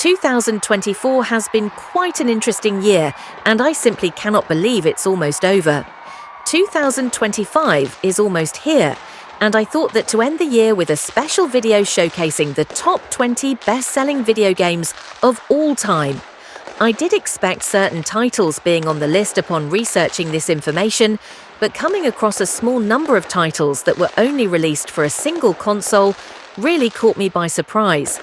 2024 has been quite an interesting year, and I simply cannot believe it's almost over. 2025 is almost here, and I thought that to end the year with a special video showcasing the top 20 best-selling video games of all time. I did expect certain titles being on the list upon researching this information, but coming across a small number of titles that were only released for a single console really caught me by surprise.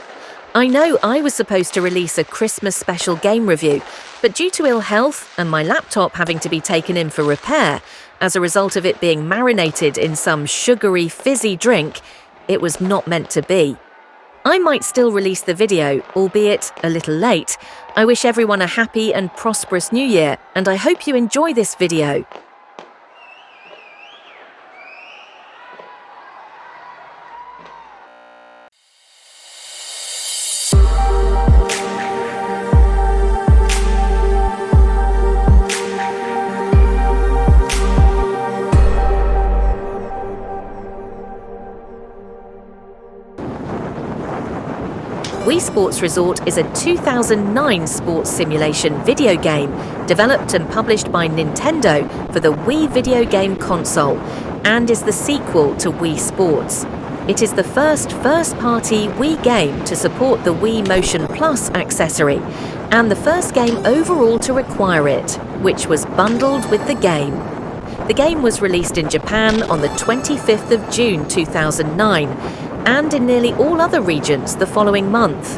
I know I was supposed to release a Christmas special game review, but due to ill health and my laptop having to be taken in for repair, as a result of it being marinated in some sugary, fizzy drink, it was not meant to be. I might still release the video, albeit a little late. I wish everyone a happy and prosperous New Year, and I hope you enjoy this video. Wii Sports Resort is a 2009 sports simulation video game developed and published by Nintendo for the Wii video game console and is the sequel to Wii Sports. It is the first-party Wii game to support the Wii Motion Plus accessory and the first game overall to require it, which was bundled with the game. The game was released in Japan on the 25th of June 2009 and in nearly all other regions the following month.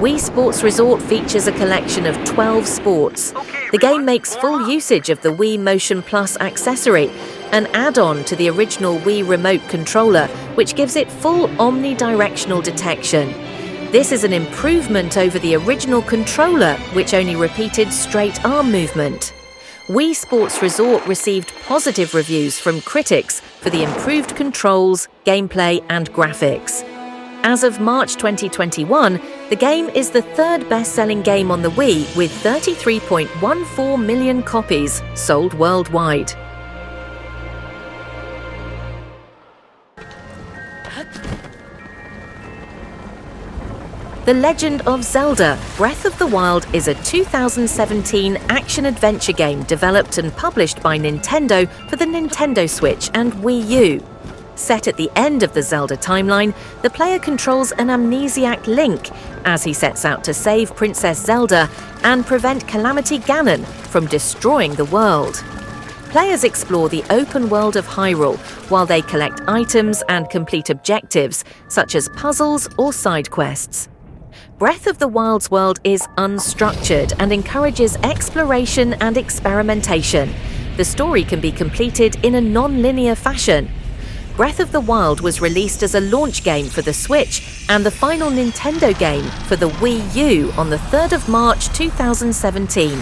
Wii Sports Resort features a collection of 12 sports. The game makes full usage of the Wii Motion Plus accessory, an add-on to the original Wii remote controller, which gives it full omnidirectional detection. This is an improvement over the original controller, which only repeated straight arm movement. Wii Sports Resort received positive reviews from critics for the improved controls, gameplay and graphics. As of March 2021, the game is the third best-selling game on the Wii with 33.14 million copies sold worldwide. The Legend of Zelda: Breath of the Wild is a 2017 action-adventure game developed and published by Nintendo for the Nintendo Switch and Wii U. Set at the end of the Zelda timeline, the player controls an amnesiac Link as he sets out to save Princess Zelda and prevent Calamity Ganon from destroying the world. Players explore the open world of Hyrule while they collect items and complete objectives, such as puzzles or side quests. Breath of the Wild's world is unstructured and encourages exploration and experimentation. The story can be completed in a non-linear fashion. Breath of the Wild was released as a launch game for the Switch and the final Nintendo game for the Wii U on the 3rd of March 2017.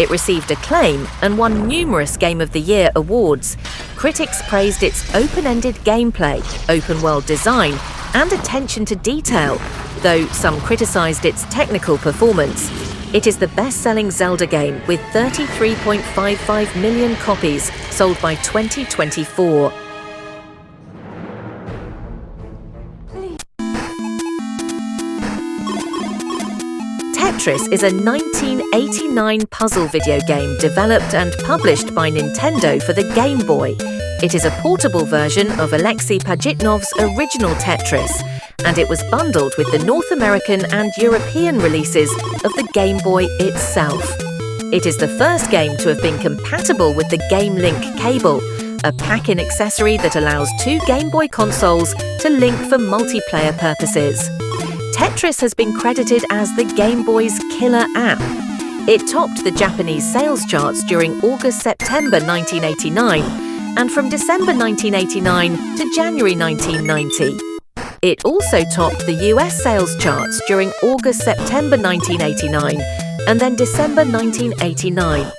It received acclaim and won numerous Game of the Year awards. Critics praised its open-ended gameplay, open-world design, and attention to detail, though some criticized its technical performance. It is the best-selling Zelda game with 33.55 million copies sold by 2024. Tetris is a 1989 puzzle video game developed and published by Nintendo for the Game Boy. It is a portable version of Alexei Pajitnov's original Tetris, and it was bundled with the North American and European releases of the Game Boy itself. It is the first game to have been compatible with the Game Link cable, a pack-in accessory that allows two Game Boy consoles to link for multiplayer purposes. Tetris has been credited as the Game Boy's killer app. It topped the Japanese sales charts during August-September 1989 and from December 1989 to January 1990. It also topped the US sales charts during August-September 1989 and then December 1989.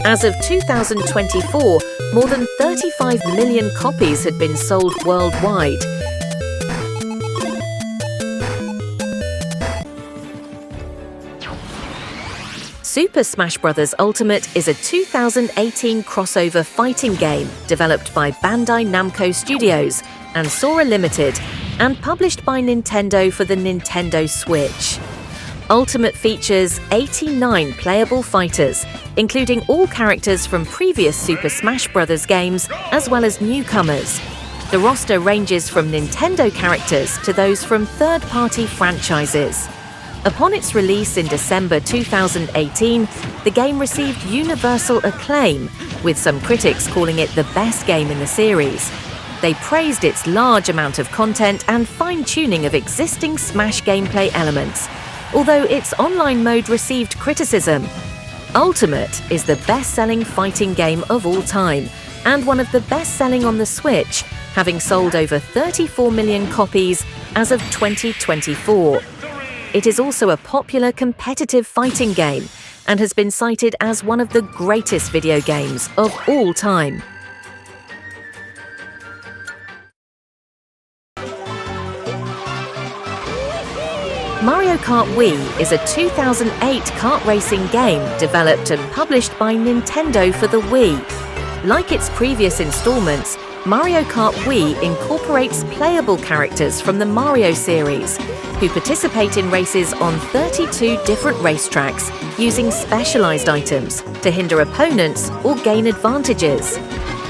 As of 2024, more than 35 million copies had been sold worldwide. Super Smash Bros. Ultimate is a 2018 crossover fighting game developed by Bandai Namco Studios and Sora Limited and published by Nintendo for the Nintendo Switch. Ultimate features 89 playable fighters, including all characters from previous Super Smash Bros. Games, as well as newcomers. The roster ranges from Nintendo characters to those from third-party franchises. Upon its release in December 2018, the game received universal acclaim, with some critics calling it the best game in the series. They praised its large amount of content and fine-tuning of existing Smash gameplay elements, although its online mode received criticism. Ultimate is the best-selling fighting game of all time, and one of the best-selling on the Switch, having sold over 34 million copies as of 2024. It is also a popular competitive fighting game, and has been cited as one of the greatest video games of all time. Mario Kart Wii is a 2008 kart racing game developed and published by Nintendo for the Wii. Like its previous installments, Mario Kart Wii incorporates playable characters from the Mario series, who participate in races on 32 different racetracks using specialized items to hinder opponents or gain advantages.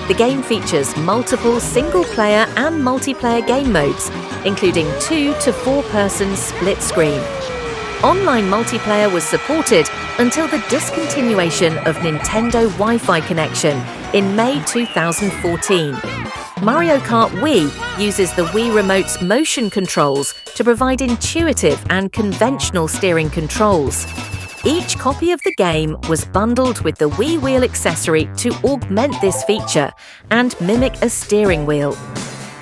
The game features multiple single-player and multiplayer game modes, including 2 to 4-person split screen. Online multiplayer was supported until the discontinuation of Nintendo Wi-Fi connection in May 2014. Mario Kart Wii uses the Wii Remote's motion controls to provide intuitive and conventional steering controls. Each copy of the game was bundled with the Wii Wheel accessory to augment this feature and mimic a steering wheel.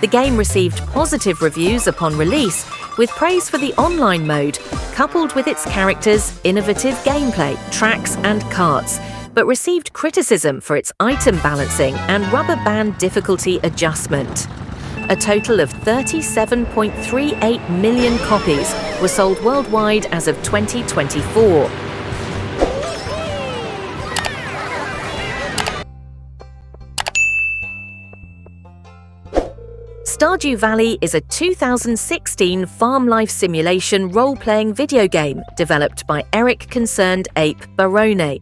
The game received positive reviews upon release, with praise for the online mode, coupled with its characters' innovative gameplay, tracks and karts, but received criticism for its item balancing and rubber band difficulty adjustment. A total of 37.38 million copies were sold worldwide as of 2024. Stardew Valley is a 2016 farm life simulation role-playing video game developed by Eric Concerned Ape Barone.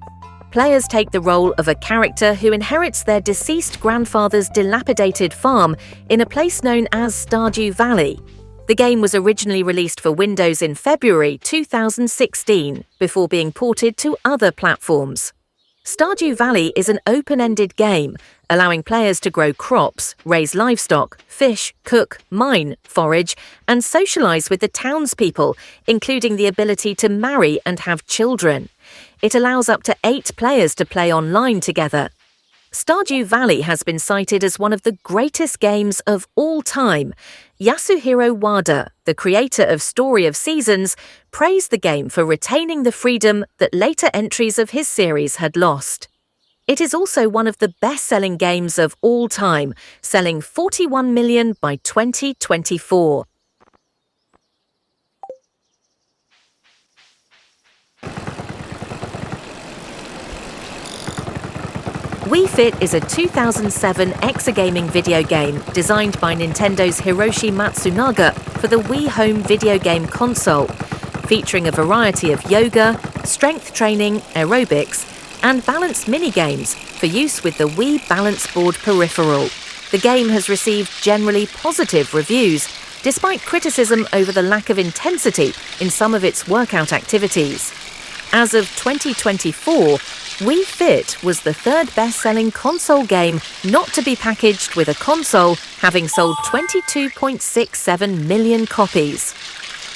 Players take the role of a character who inherits their deceased grandfather's dilapidated farm in a place known as Stardew Valley. The game was originally released for Windows in February 2016, before being ported to other platforms. Stardew Valley is an open-ended game, allowing players to grow crops, raise livestock, fish, cook, mine, forage, and socialize with the townspeople, including the ability to marry and have children. It allows up to 8 players to play online together. Stardew Valley has been cited as one of the greatest games of all time. Yasuhiro Wada, the creator of Story of Seasons, praised the game for retaining the freedom that later entries of his series had lost. It is also one of the best-selling games of all time, selling 41 million by 2024. Wii Fit is a 2007 exergaming video game designed by Nintendo's Hiroshi Matsunaga for the Wii Home video game console, featuring a variety of yoga, strength training, aerobics, and balanced mini-games for use with the Wii Balance Board peripheral. The game has received generally positive reviews, despite criticism over the lack of intensity in some of its workout activities. As of 2024, Wii Fit was the third best-selling console game not to be packaged with a console, having sold 22.67 million copies.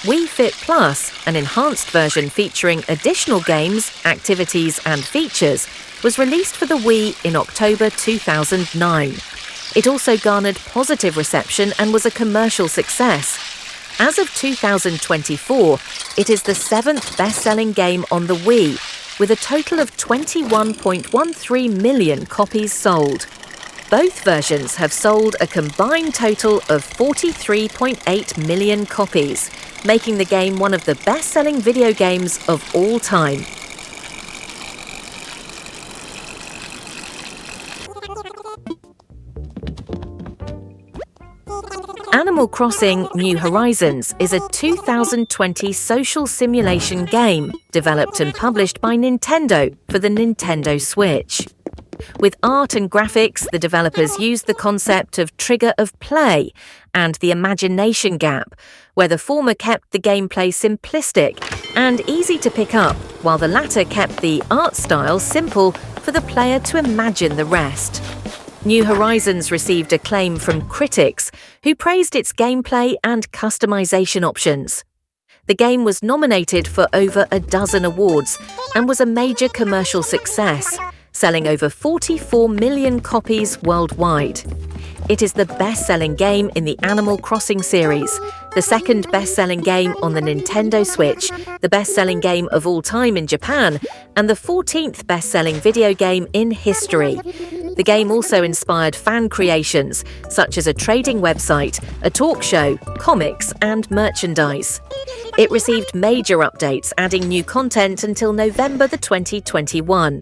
Wii Fit Plus, an enhanced version featuring additional games, activities and features, was released for the Wii in October 2009. It also garnered positive reception and was a commercial success. As of 2024, it is the 7th best-selling game on the Wii, with a total of 21.13 million copies sold. Both versions have sold a combined total of 43.8 million copies, making the game one of the best-selling video games of all time. Animal Crossing: New Horizons is a 2020 social simulation game developed and published by Nintendo for the Nintendo Switch. With art and graphics, the developers used the concept of trigger of play and the imagination gap, where the former kept the gameplay simplistic and easy to pick up, while the latter kept the art style simple for the player to imagine the rest. New Horizons received acclaim from critics, who praised its gameplay and customization options. The game was nominated for over a dozen awards and was a major commercial success, selling over 44 million copies worldwide. It is the best-selling game in the Animal Crossing series, the second best-selling game on the Nintendo Switch, the best-selling game of all time in Japan, and the 14th best-selling video game in history. The game also inspired fan creations, such as a trading website, a talk show, comics, and merchandise. It received major updates, adding new content until November 2021.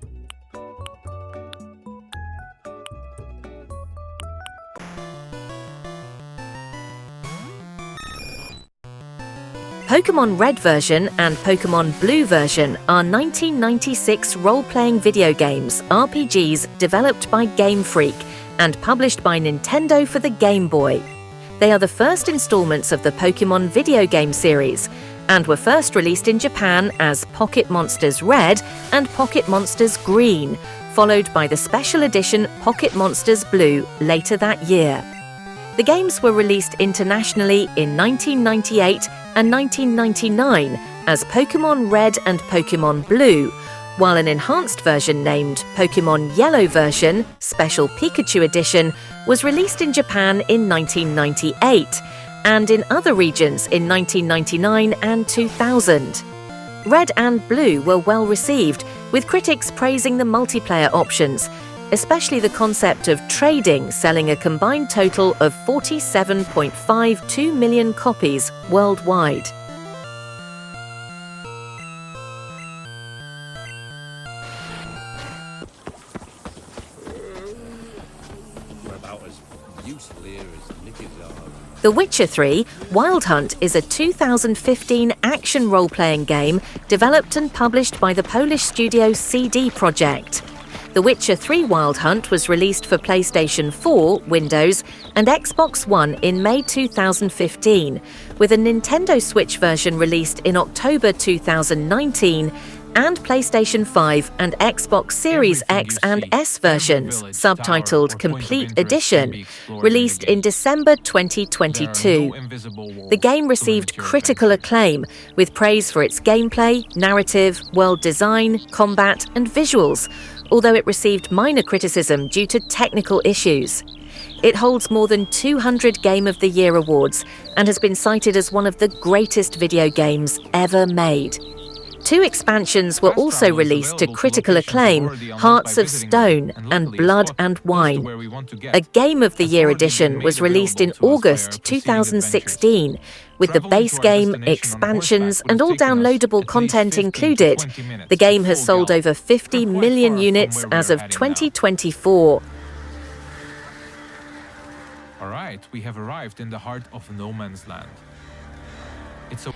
Pokémon Red version and Pokémon Blue version are 1996 role-playing video games, RPGs, developed by Game Freak and published by Nintendo for the Game Boy. They are the first installments of the Pokémon video game series and were first released in Japan as Pocket Monsters Red and Pocket Monsters Green, followed by the special edition Pocket Monsters Blue later that year. The games were released internationally in 1998 and 1999 as Pokémon Red and Pokémon Blue, while an enhanced version named Pokémon Yellow version, Special Pikachu Edition, was released in Japan in 1998 and in other regions in 1999 and 2000. Red and Blue were well received, with critics praising the multiplayer options, especially the concept of trading, selling a combined total of 47.52 million copies worldwide. The Witcher 3: Wild Hunt is a 2015 action role-playing game developed and published by the Polish studio CD Projekt. The Witcher 3: Wild Hunt was released for PlayStation 4, Windows, and Xbox One in May 2015, with a Nintendo Switch version released in October 2019 and PlayStation 5 and Xbox Series X and S versions, subtitled Complete Edition, released in December 2022. The game received critical acclaim, with praise for its gameplay, narrative, world design, combat, and visuals, although it received minor criticism due to technical issues. It holds more than 200 Game of the Year awards and has been cited as one of the greatest video games ever made. 2 expansions were also released to critical acclaim, Hearts of Stone and Blood and Wine. A Game of the Year edition was released in August 2016, with the base game, expansions, and all downloadable content included. The game has sold over 50 million units as of 2024. All right, we have arrived in the heart of no man's land. It's a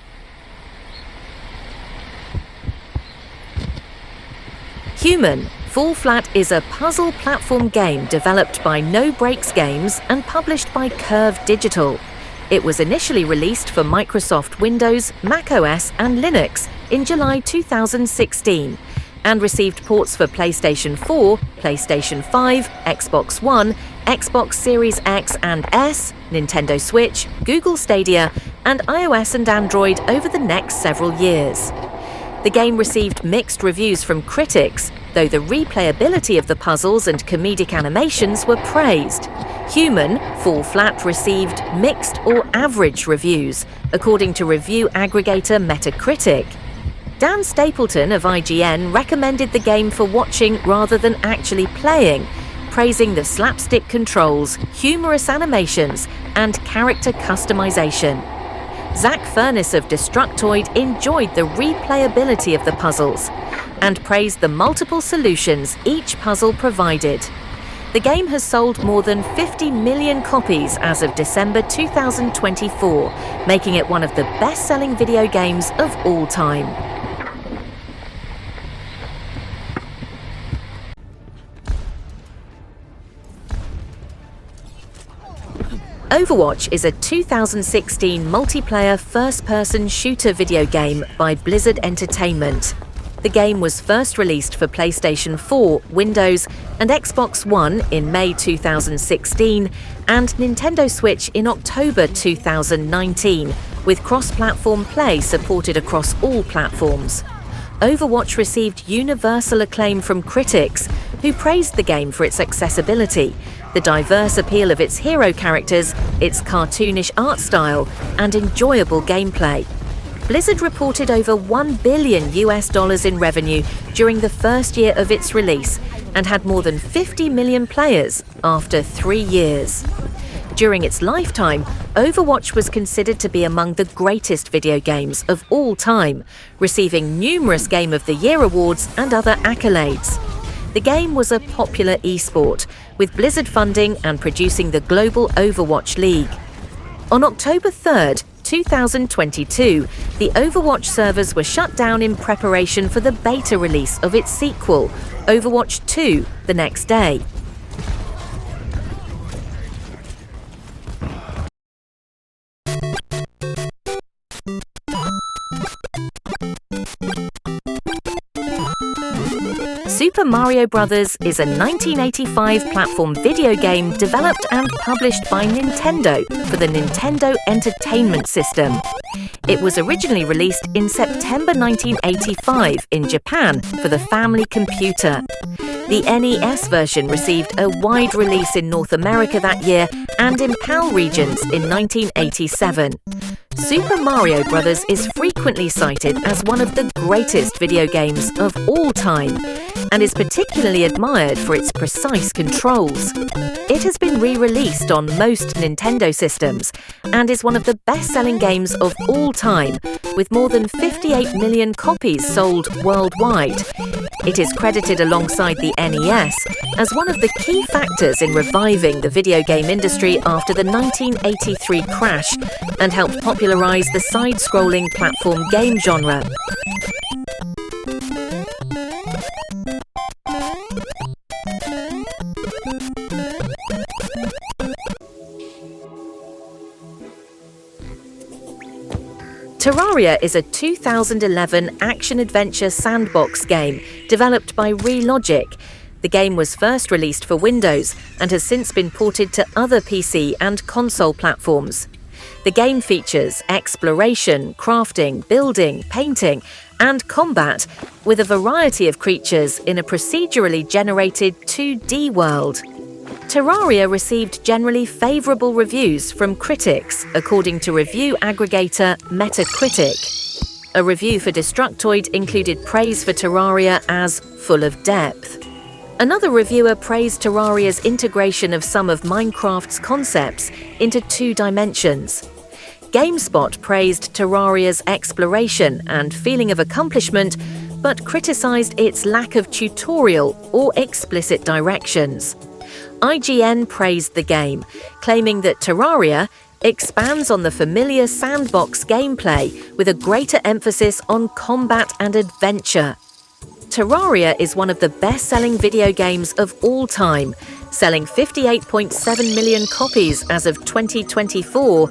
Human: Fall Flat is a puzzle platform game developed by No Breaks Games and published by Curve Digital. It was initially released for Microsoft Windows, macOS, and Linux in July 2016 and received ports for PlayStation 4, PlayStation 5, Xbox One, Xbox Series X and S, Nintendo Switch, Google Stadia, and iOS and Android over the next several years. The game received mixed reviews from critics, though the replayability of the puzzles and comedic animations were praised. Human: Fall Flat received mixed or average reviews, according to review aggregator Metacritic. Dan Stapleton of IGN recommended the game for watching rather than actually playing, praising the slapstick controls, humorous animations, and character customization. Zach Furness of Destructoid enjoyed the replayability of the puzzles and praised the multiple solutions each puzzle provided. The game has sold more than 50 million copies as of December 2024, making it one of the best-selling video games of all time. Overwatch is a 2016 multiplayer first-person shooter video game by Blizzard Entertainment. The game was first released for PlayStation 4, Windows, and Xbox One in May 2016 and Nintendo Switch in October 2019, with cross-platform play supported across all platforms. Overwatch received universal acclaim from critics, who praised the game for its accessibility, the diverse appeal of its hero characters, its cartoonish art style, and enjoyable gameplay. Blizzard reported over $1 billion in revenue during the first year of its release and had more than 50 million players after 3 years. During its lifetime, Overwatch was considered to be among the greatest video games of all time, receiving numerous Game of the Year awards and other accolades. The game was a popular esport, with Blizzard funding and producing the global Overwatch League. On October 3rd, 2022, the Overwatch servers were shut down in preparation for the beta release of its sequel, Overwatch 2, the next day. Super Mario Bros. Is a 1985 platform video game developed and published by Nintendo for the Nintendo Entertainment System. It was originally released in September 1985 in Japan for the Family Computer. The NES version received a wide release in North America that year and in PAL regions in 1987. Super Mario Bros. Is frequently cited as one of the greatest video games of all time and is particularly admired for its precise controls. It has been re-released on most Nintendo systems and is one of the best-selling games of all time, with more than 58 million copies sold worldwide. It is credited alongside the NES as one of the key factors in reviving the video game industry after the 1983 crash and helped popularize the side-scrolling platform game genre. Terraria is a 2011 action-adventure sandbox game developed by Relogic. The game was first released for Windows and has since been ported to other PC and console platforms. The game features exploration, crafting, building, painting, and combat, with a variety of creatures in a procedurally generated 2D world. Terraria received generally favourable reviews from critics, according to review aggregator Metacritic. A review for Destructoid included praise for Terraria as full of depth. Another reviewer praised Terraria's integration of some of Minecraft's concepts into 2 dimensions. GameSpot praised Terraria's exploration and feeling of accomplishment, but criticised its lack of tutorial or explicit directions. IGN praised the game, claiming that Terraria expands on the familiar sandbox gameplay with a greater emphasis on combat and adventure. Terraria is one of the best-selling video games of all time, selling 58.7 million copies as of 2024.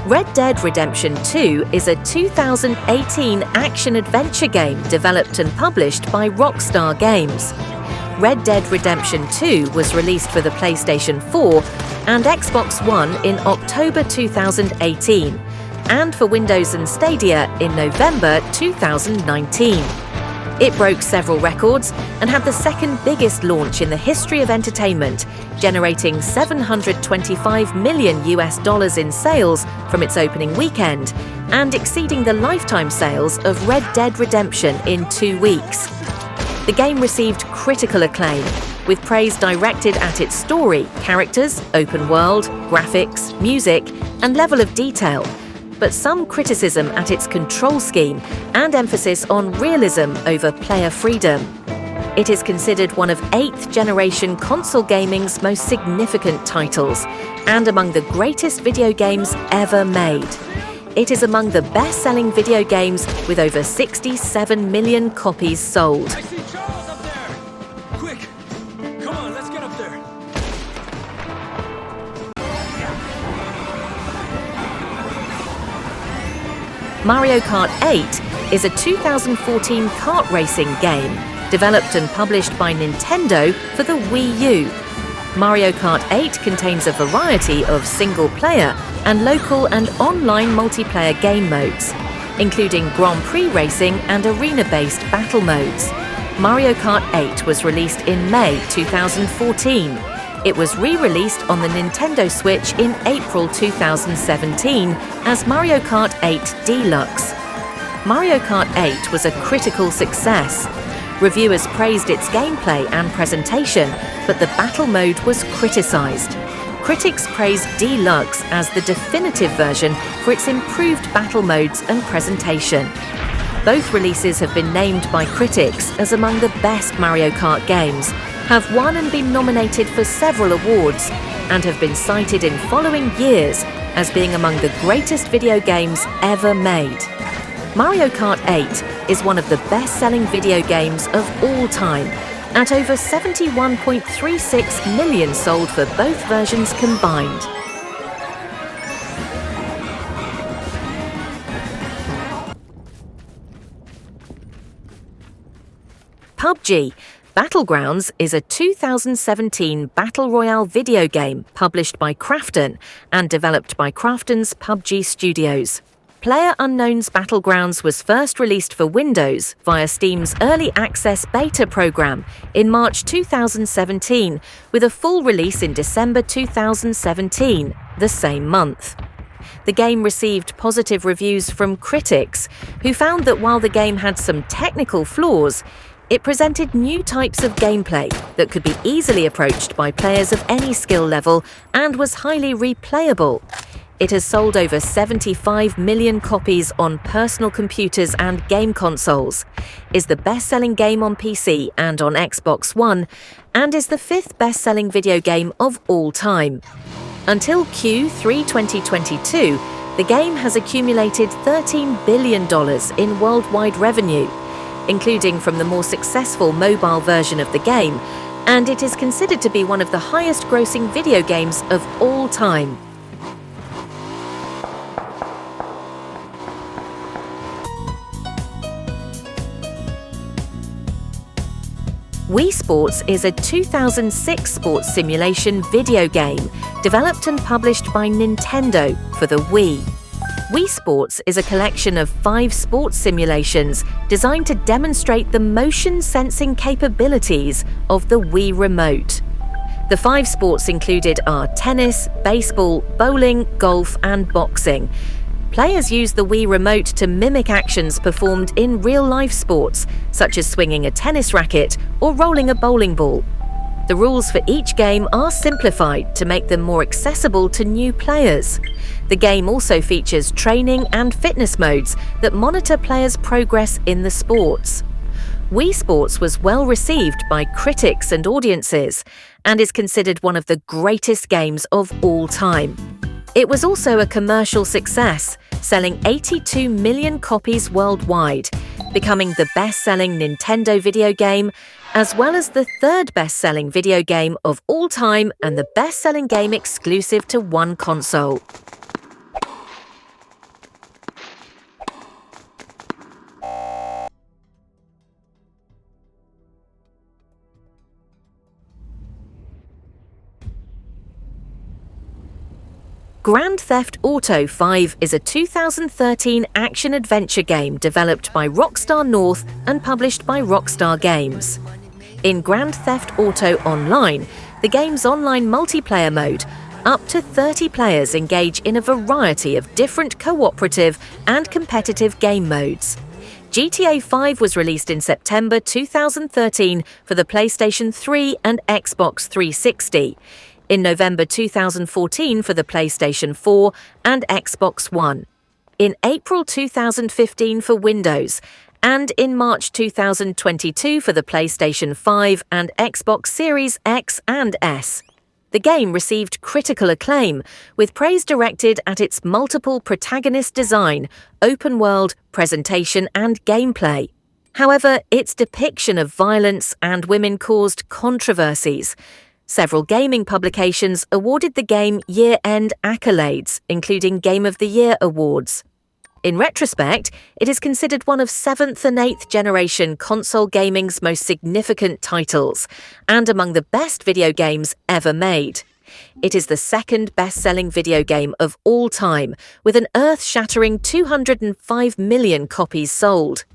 Red Dead Redemption 2 is a 2018 action-adventure game developed and published by Rockstar Games. Red Dead Redemption 2 was released for the PlayStation 4 and Xbox One in October 2018, and for Windows and Stadia in November 2019. It broke several records and had the second biggest launch in the history of entertainment, generating $725 million in sales from its opening weekend and exceeding the lifetime sales of Red Dead Redemption in 2 weeks. The game received critical acclaim, with praise directed at its story, characters, open world, graphics, music, and level of detail, but some criticism at its control scheme and emphasis on realism over player freedom. It is considered one of 8th-generation console gaming's most significant titles and among the greatest video games ever made. It is among the best-selling video games with over 67 million copies sold. I see Charles up there! Quick! Come on, let's get up there! Mario Kart 8 is a 2014 kart racing game developed and published by Nintendo for the Wii U. Mario Kart 8 contains a variety of single-player and local and online multiplayer game modes, including Grand Prix racing and arena-based battle modes. Mario Kart 8 was released in May 2014. It was re-released on the Nintendo Switch in April 2017 as Mario Kart 8 Deluxe. Mario Kart 8 was a critical success. Reviewers praised its gameplay and presentation, but the battle mode was criticised. Critics praised Deluxe as the definitive version for its improved battle modes and presentation. Both releases have been named by critics as among the best Mario Kart games, have won and been nominated for several awards, and have been cited in following years as being among the greatest video games ever made. Mario Kart 8 is one of the best-selling video games of all time, at over 71.36 million sold for both versions combined. PUBG Battlegrounds is a 2017 Battle Royale video game published by Krafton and developed by Krafton's PUBG Studios. PlayerUnknown's Battlegrounds was first released for Windows via Steam's Early Access Beta program in March 2017, with a full release in December 2017, the same month. The game received positive reviews from critics, who found that while the game had some technical flaws, it presented new types of gameplay that could be easily approached by players of any skill level and was highly replayable. It has sold over 75 million copies on personal computers and game consoles, is the best-selling game on PC and on Xbox One, and is the 5th best-selling video game of all time. Until Q3 2022, the game has accumulated $13 billion in worldwide revenue, including from the more successful mobile version of the game, and it is considered to be one of the highest-grossing video games of all time. Wii Sports is a 2006 sports simulation video game developed and published by Nintendo for the Wii. Wii Sports is a collection of 5 sports simulations designed to demonstrate the motion sensing capabilities of the Wii Remote. The 5 sports included are tennis, baseball, bowling, golf, and boxing. Players use the Wii Remote to mimic actions performed in real-life sports, such as swinging a tennis racket or rolling a bowling ball. The rules for each game are simplified to make them more accessible to new players. The game also features training and fitness modes that monitor players' progress in the sports. Wii Sports was well received by critics and audiences and is considered one of the greatest games of all time. It was also a commercial success, selling 82 million copies worldwide, becoming the best-selling Nintendo video game, as well as the 3rd best-selling video game of all time and the best-selling game exclusive to one console. Grand Theft Auto 5 is a 2013 action-adventure game developed by Rockstar North and published by Rockstar Games. In Grand Theft Auto Online, the game's online multiplayer mode, up to 30 players engage in a variety of different cooperative and competitive game modes. GTA 5 was released in September 2013 for the PlayStation 3 and Xbox 360. In November 2014 for the PlayStation 4 and Xbox One. in April 2015 for Windows, and in March 2022 for the PlayStation 5 and Xbox Series X and S. The game received critical acclaim, with praise directed at its multiple protagonist design, open world, presentation, and gameplay. However, its depiction of violence and women caused controversies. Several gaming publications awarded the game year-end accolades, including Game of the Year awards. In retrospect, it is considered one of 7th and 8th generation console gaming's most significant titles, and among the best video games ever made. It is the second best-selling video game of all time, with an earth-shattering 205 million copies sold.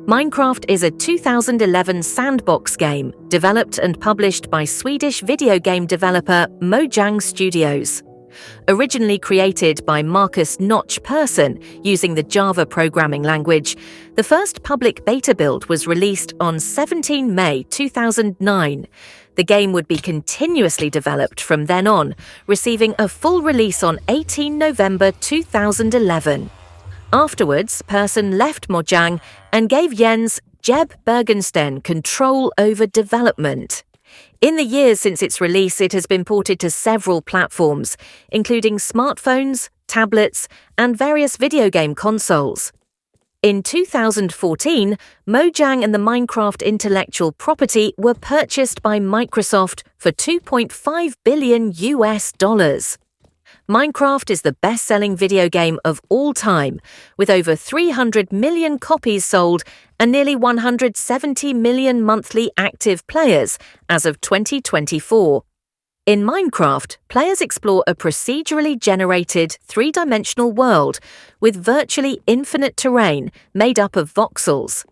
Minecraft is a 2011 sandbox game developed and published by Swedish video game developer Mojang Studios. Originally created by Marcus Notch Persson using the Java programming language, the first public beta build was released on 17 May 2009. The game would be continuously developed from then on, receiving a full release on 18 November 2011. Afterwards, Persson left Mojang and gave Jens Jeb Bergensten control over development. In the years since its release, it has been ported to several platforms, including smartphones, tablets, and various video game consoles. In 2014, Mojang and the Minecraft intellectual property were purchased by Microsoft for $2.5 billion. Minecraft is the best-selling video game of all time, with over 300 million copies sold and nearly 170 million monthly active players as of 2024. In Minecraft, players explore a procedurally generated three-dimensional world with virtually infinite terrain made up of voxels.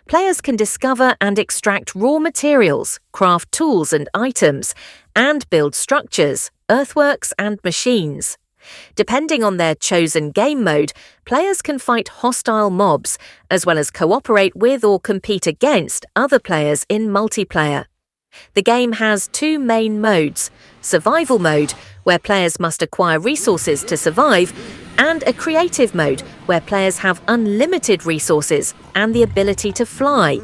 Players can discover and extract raw materials, craft tools and items, and build structures, earthworks, and machines. Depending on their chosen game mode, players can fight hostile mobs, as well as cooperate with or compete against other players in multiplayer. The game has two main modes: survival mode, where players must acquire resources to survive, and a creative mode, where players have unlimited resources and the ability to fly.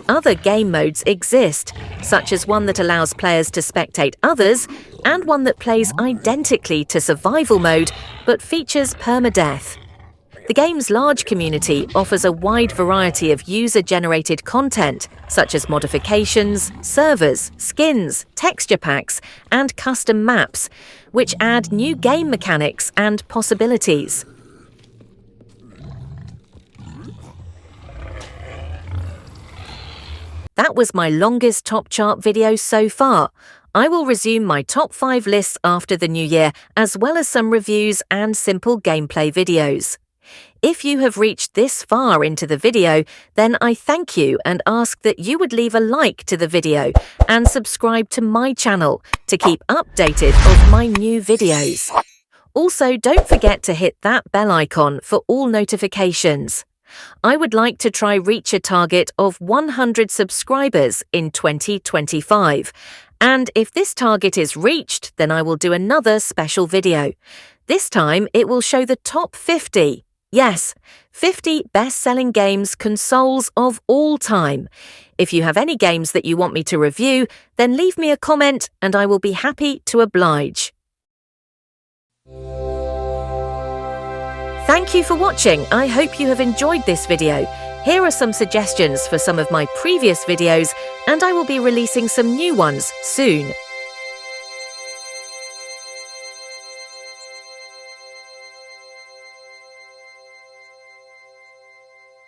Other game modes exist, such as one that allows players to spectate others, and one that plays identically to survival mode, but features permadeath. The game's large community offers a wide variety of user-generated content, such as modifications, servers, skins, texture packs, and custom maps, which add new game mechanics and possibilities. That was my longest top chart video so far. I will resume my top 5 lists after the new year, as well as some reviews and simple gameplay videos. If you have reached this far into the video, then I thank you and ask that you would leave a like to the video and subscribe to my channel to keep updated of my new videos. Also, don't forget to hit that bell icon for all notifications. I would like to try reach a target of 100 subscribers in 2025. And if this target is reached, then I will do another special video. This time it will show the top 50. Yes, 50 best-selling games consoles of all time. If you have any games that you want me to review, then leave me a comment and I will be happy to oblige. Thank you for watching. I hope you have enjoyed this video. Here are some suggestions for some of my previous videos, and I will be releasing some new ones soon.